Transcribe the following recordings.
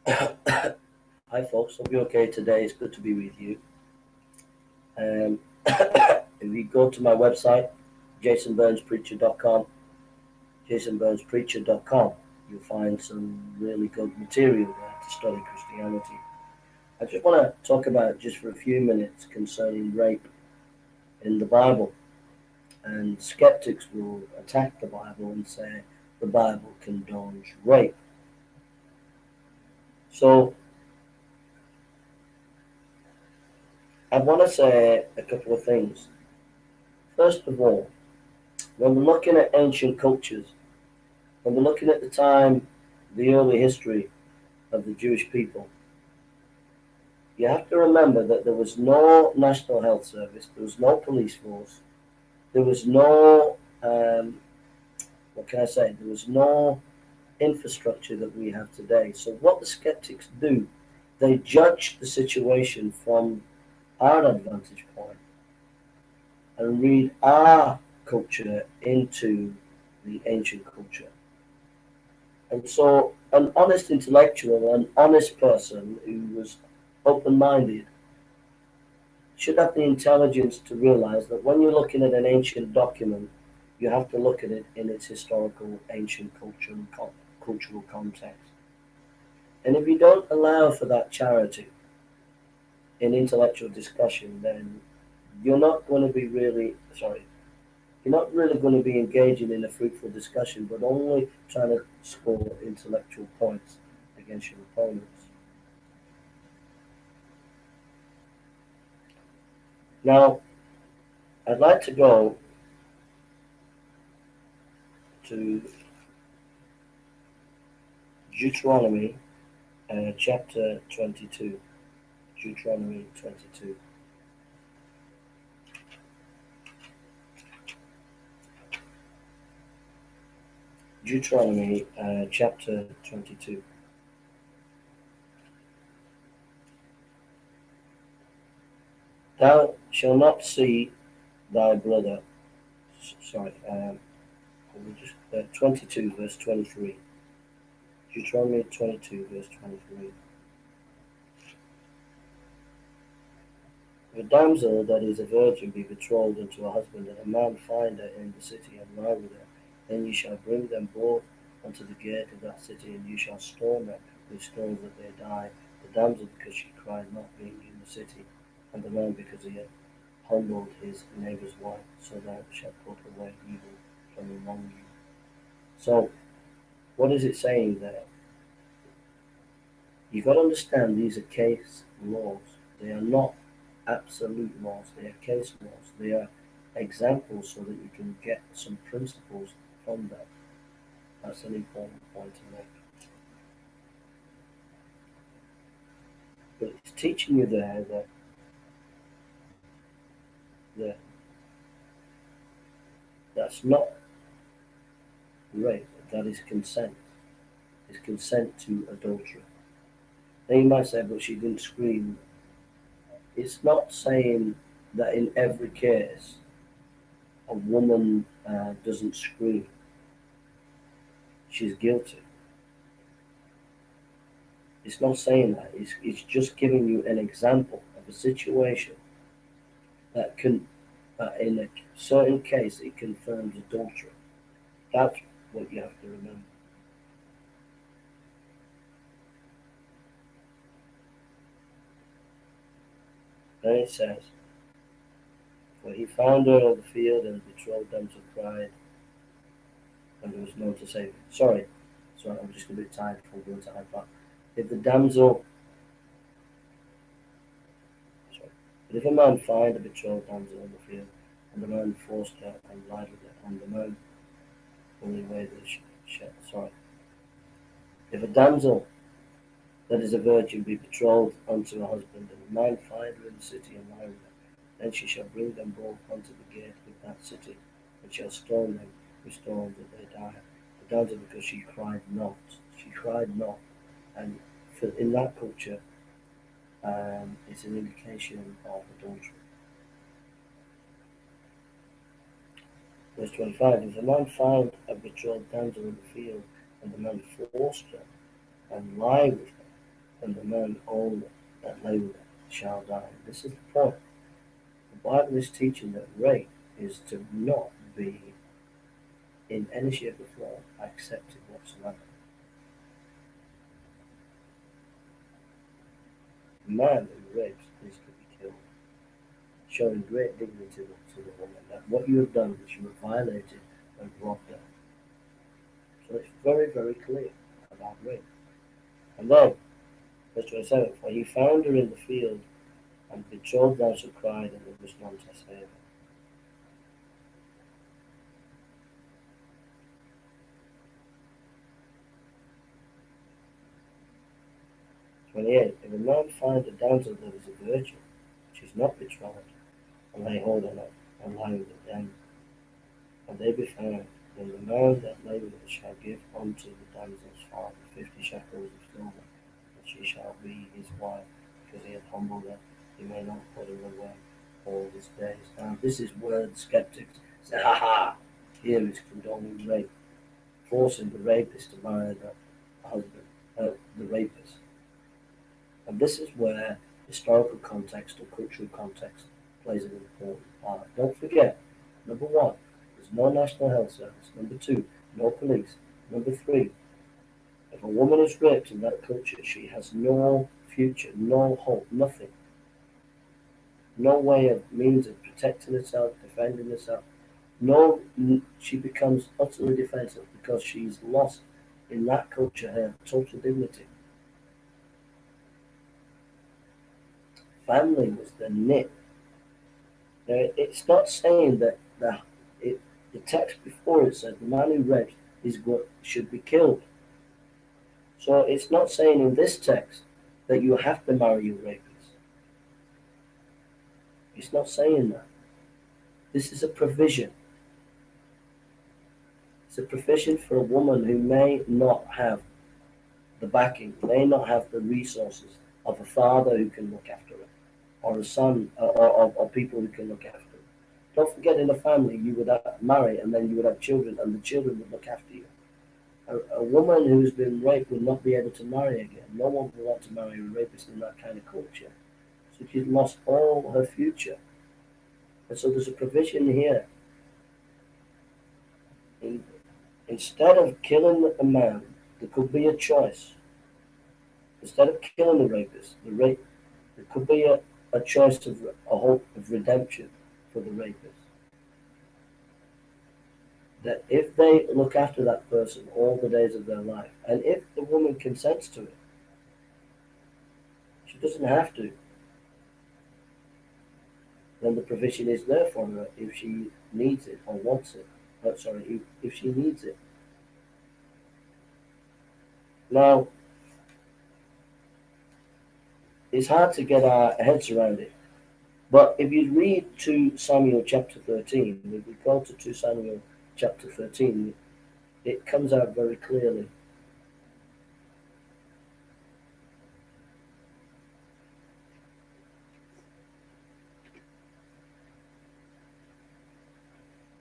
Hi, folks. Hope you're okay today. It's good to be with you. Um, if you go to my website, jasonburnspreacher.com, jasonburnspreacher.com, you'll find some really good material there to study Christianity. I just want to talk about just for a few minutes concerning rape in the Bible. And skeptics will attack the Bible and say the Bible condones rape. So I want to say a couple of things. First of all, when we're looking at ancient cultures, when we're looking at the time, the early history of the Jewish people, you have to remember that there was no national health service, there was no police force, there was no, what can I say, there was no infrastructure that we have today. So, what the skeptics do, they judge the situation from our advantage point and read our culture into the ancient culture. And so, an honest intellectual, an honest person who was open minded, should have the intelligence to realize that when you're looking at an ancient document, you have to look at it in its historical, ancient culture and cultural context. And if you don't allow for that charity in intellectual discussion, then you're not going to be really, sorry, you're not really going to be engaging in a fruitful discussion, but only trying to score intellectual points against your opponents. Now, I'd like to go to Deuteronomy chapter 22. Deuteronomy 22. Deuteronomy chapter 22. Thou shalt not see thy brother. Sorry, let me just 22 verse 23. Deuteronomy 22 verse 23. If a damsel that is a virgin be betrothed unto a husband, and a man find her in the city and lie with her, then you shall bring them both unto the gate of that city, and you shall stone them with stones that they die. The damsel because she cried not being in the city, and the man because he had humbled his neighbour's wife, so thou shalt put away evil from among you. So, what is it saying there? You've got to understand these are case laws. They are not absolute laws, they are case laws. They are examples so that you can get some principles from them. That's an important point to make. But it's teaching you there that that's not rape, that is consent. It's consent to adultery. Now you might say, but she didn't scream. It's not saying that in every case a woman doesn't scream. She's guilty. It's not saying that. It's just giving you an example of a situation that can, in a certain case, it confirms adultery. That's what you have to remember. Then it says, for he found her of the field and betrothed them to pride, and there was none to save him. Sorry, I'm just a bit tired from going to iPad. If the damsel, sorry, but if a man find a betrothed damsel in the field, and the man forced her and lied with her, and the man only way that sorry, if a damsel that is a virgin be betrothed unto a husband, and a man find her in the city and lie with her, then she shall bring them both unto the gate of that city, and shall stone them with stones that they die. The damsel because she cried not. She cried not. And in that culture, it's an indication of adultery. Verse 25, if a man find a betrothed damsel in the field, and the man forced her, and lie with her, and the man all that lay with it shall die. This is the point. The Bible is teaching that rape is to not be in any shape or form accepted whatsoever. The man who rapes is to be killed, showing great dignity to the woman that what you have done is you have violated and robbed her. So it's very, very clear about rape. And then, verse 27, for he found her in the field, and betrothed those who cried, and there was none to save her. 28, if a man find a damsel that is a virgin, which is not betrothed, and lay hold on her, and lie with them, and they be found, then the man that lay with her shall give unto the damsel's father 50 shekels of silver, and she shall be his wife, because he hath humbled her, he may not put her away all his days. Now this is where the skeptics say, ha ha, here is condoning rape, forcing the rapist to marry the husband, the rapist. And this is where historical context or cultural context plays an important part. Don't forget, number one, there's no National Health Service. Number two, no police. Number three, if a woman is raped in that culture, she has no future, no hope, nothing. No way of means of protecting herself, defending herself. No, she becomes utterly defenseless because she's lost in that culture her total dignity. Family was the nit. Now, it's not saying that the text before it said the man who rapes is what should be killed. So it's not saying in this text that you have to marry your rapist. It's not saying that. This is a provision. It's a provision for a woman who may not have the backing, may not have the resources of a father who can look after her, or a son, or people who can look after her. Don't forget, in a family, you would marry, and then you would have children, and the children would look after you. A woman who's been raped would not be able to marry again. No one would want to marry a rapist in that kind of culture. So she's lost all her future. And so there's a provision here. Instead of killing a man, there could be a choice. Instead of killing the rapist, there could be a choice of a hope of redemption for the rapist. That if they look after that person all the days of their life, and if the woman consents to it, she doesn't have to, then the provision is there for her if she needs it or wants it. If she needs it. Now, it's hard to get our heads around it. But if you read 2 Samuel chapter 13, if we go to 2 Samuel chapter 13, it comes out very clearly.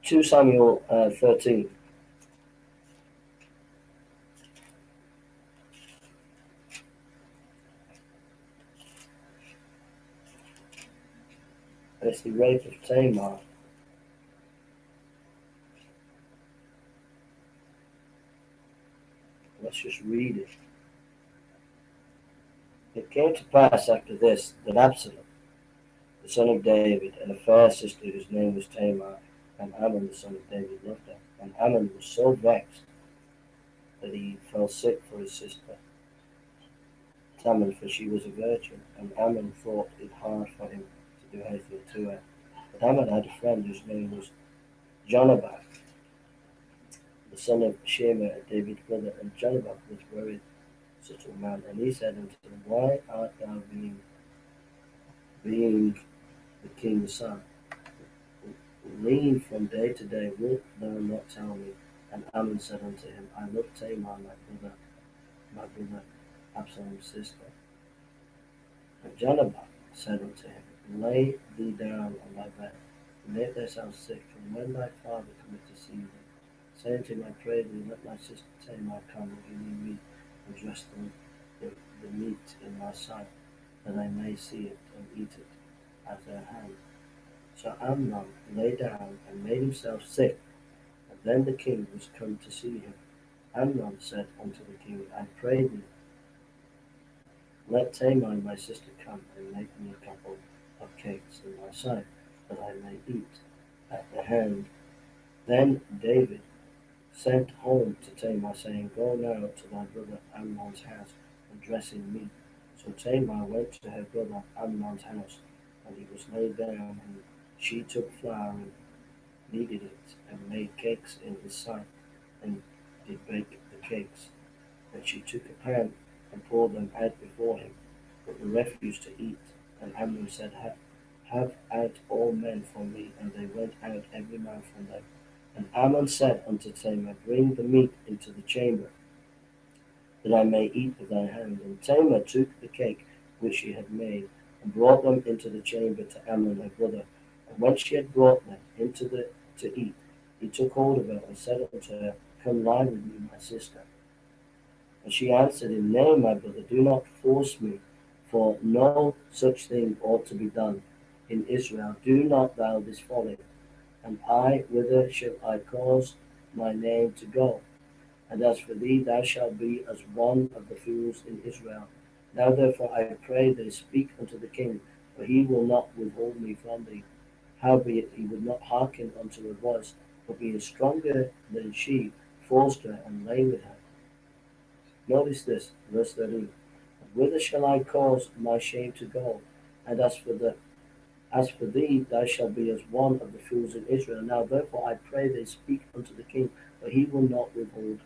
Two Samuel 13. And it's the rape of Tamar. Let's just read it. It came to pass after this that Absalom, the son of David, and a fair sister whose name was Tamar, and Amnon the son of David loved her. And Amnon was so vexed that he fell sick for his sister Tamar, for she was a virgin, and Amnon thought it hard for him to do anything to her. But Amnon had a friend whose name was Jonadab, the son of Shema, David's brother, and Jonadab was very such a man. And he said unto him, why art thou being the king's son? Lean from day to day, wilt thou not tell me? And Amnon said unto him, I love Tamar, my brother Absalom's sister. And Jonadab said unto him, lay thee down on thy bed, and make thyself sick, and when thy father cometh to see thee, say unto him, I pray thee, let my sister Tamar come and give me meat and dress the meat in my sight, that I may see it and eat it at their hand. So Amnon lay down and made himself sick, and then the king was come to see him. Amnon said unto the king, I pray thee, let Tamar my sister come and make me a couple of cakes in my sight, that I may eat at the hand. Then David sent home to Tamar, saying, Go now to thy brother Amnon's house and dress in meat. So Tamar went to her brother Amnon's house, and he was laid down, and she took flour and kneaded it, and made cakes in his sight, and did bake the cakes. And she took a pan and poured them out before him, but the refused to eat. And Amnon said, Have out all men from me. And they went out every man from them. And Ammon said unto Tamar, Bring the meat into the chamber, that I may eat with thy hand. And Tamar took the cake which she had made, and brought them into the chamber to Ammon her brother. And when she had brought them to eat, he took hold of her and said unto her, Come lie with me, my sister. And she answered him, Nay, my brother, do not force me, for no such thing ought to be done in Israel. Do not thou this folly. And I, whither shall I cause my name to go? And as for thee, thou shalt be as one of the fools in Israel. Now therefore I pray thee, speak unto the king, for he will not withhold me from thee. Howbeit he would not hearken unto her voice, but being stronger than she, forced her and lay with her. Notice this, verse 13. Whither shall I cause my shame to go? And as for thee, thou shalt be as one of the fools in Israel. Now therefore I pray thee, speak unto the king, for he will not withhold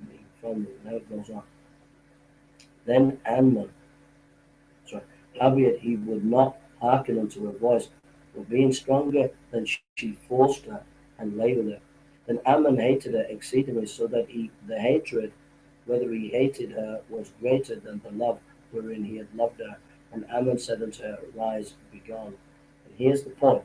me from thee. Now it goes on. Then Amnon, howbeit he would not hearken unto her voice, but being stronger than she, forced her and lay with her. Then Ammon hated her exceedingly, so that the hatred, whether he hated her, was greater than the love wherein he had loved her. And Ammon said unto her, Rise, be gone. And here's the point.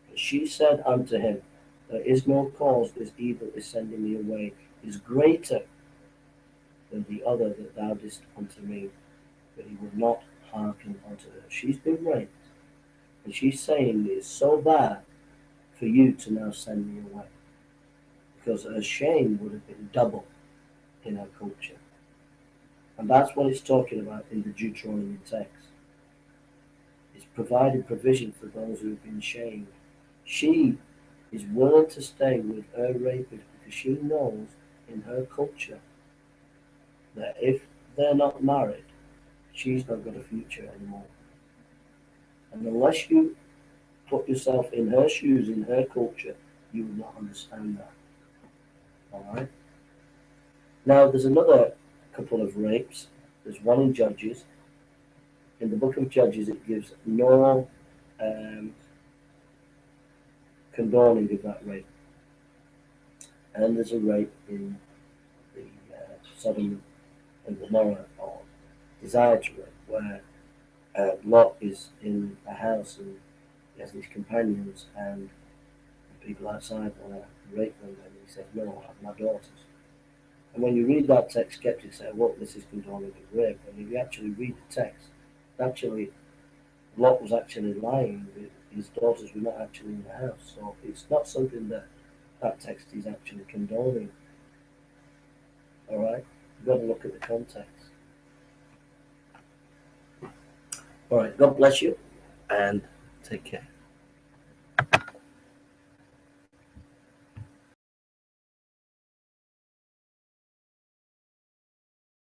And she said unto him, There is no cause this evil is sending me away, is greater than the other that thou didst unto me. But he would not hearken unto her. She's been raped. And she's saying it is so bad for you to now send me away. Because her shame would have been double in her culture. And that's what it's talking about in the Deuteronomy text. It's provided provision for those who have been shamed. She is willing to stay with her rapist because she knows in her culture that if they're not married, she's not got a future anymore. And unless you put yourself in her shoes, in her culture, you will not understand that. Alright? Now, there's another couple of rapes. There's one in Judges. In the book of Judges, it gives no condoning of that rape. And there's a rape in the Sodom and Gomorrah, or desire to rape, where Lot is in a house and he has these companions, and the people outside want to rape them, and he says, No, I have my daughters. And when you read that text, skeptics say, well, this is condoning of rape. And if you actually read the text, actually, Lot was actually lying. His daughters were not actually in the house. So it's not something that text is actually condoning. All right? You've got to look at the context. All right. God bless you, and take care.